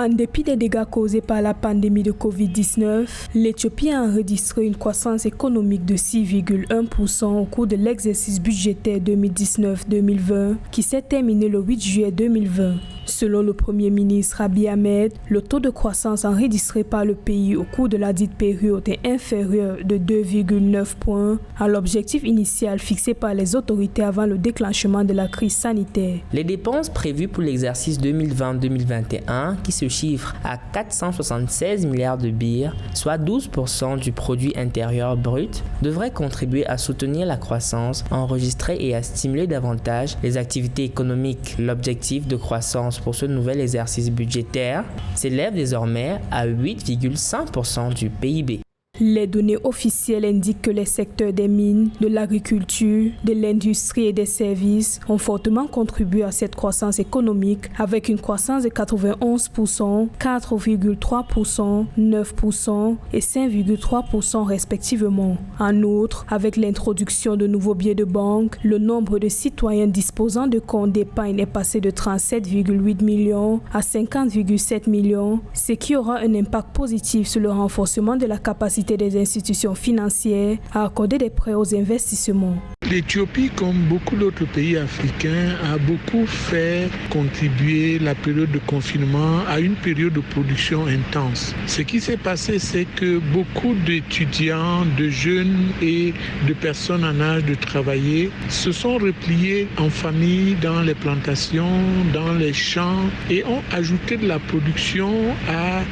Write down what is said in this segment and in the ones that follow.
En dépit des dégâts causés par la pandémie de Covid-19, l'Éthiopie a enregistré une croissance économique de 6,1% au cours de l'exercice budgétaire 2019-2020 qui s'est terminé le 8 juillet 2020. Selon le Premier ministre Abiy Ahmed, le taux de croissance enregistré par le pays au cours de la dite période est inférieur de 2,9 points à l'objectif initial fixé par les autorités avant le déclenchement de la crise sanitaire. Les dépenses prévues pour l'exercice 2020-2021, qui se chiffrent à 476 milliards de birr, soit 12% du produit intérieur brut, devraient contribuer à soutenir la croissance enregistrée et à stimuler davantage les activités économiques. L'objectif de croissance pour ce nouvel exercice budgétaire s'élève désormais à 8,5% du PIB. Les données officielles indiquent que les secteurs des mines, de l'agriculture, de l'industrie et des services ont fortement contribué à cette croissance économique avec une croissance de 91%, 4,3%, 9% et 5,3% respectivement. En outre, avec l'introduction de nouveaux billets de banque, le nombre de citoyens disposant de comptes d'épargne est passé de 37,8 millions à 50,7 millions, ce qui aura un impact positif sur le renforcement de la capacité des institutions financières à accorder des prêts aux investissements. L'Éthiopie, comme beaucoup d'autres pays africains, a beaucoup fait contribuer la période de confinement à une période de production intense. Ce qui s'est passé, c'est que beaucoup d'étudiants, de jeunes et de personnes en âge de travailler se sont repliés en famille dans les plantations, dans les champs et ont ajouté de la production à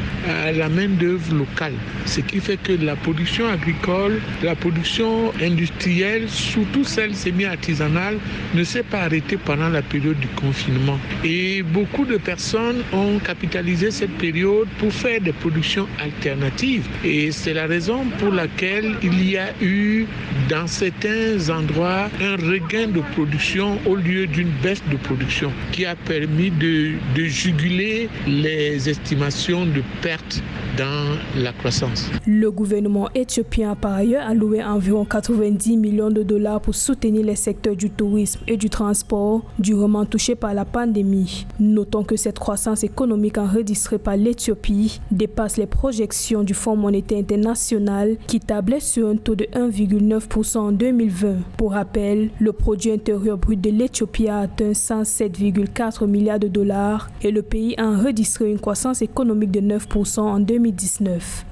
la main-d'œuvre locale. Ce qui fait que la production agricole, la production industrielle, surtout celle semi-artisanale, ne s'est pas arrêtée pendant la période du confinement. Et beaucoup de personnes ont capitalisé cette période pour faire des productions alternatives. Et c'est la raison pour laquelle il y a eu, dans certains endroits, un regain de production au lieu d'une baisse de production qui a permis de juguler les estimations de pertes dans la croissance. Le gouvernement éthiopien a par ailleurs alloué environ 90 millions de dollars pour soutenir les secteurs du tourisme et du transport durement touchés par la pandémie. Notons que cette croissance économique enregistrée par l'Éthiopie dépasse les projections du Fonds monétaire international qui tablait sur un taux de 1,9% en 2020. Pour rappel, le produit intérieur brut de l'Éthiopie a atteint 107,4 milliards de dollars et le pays a enregistré une croissance économique de 9% en 2019.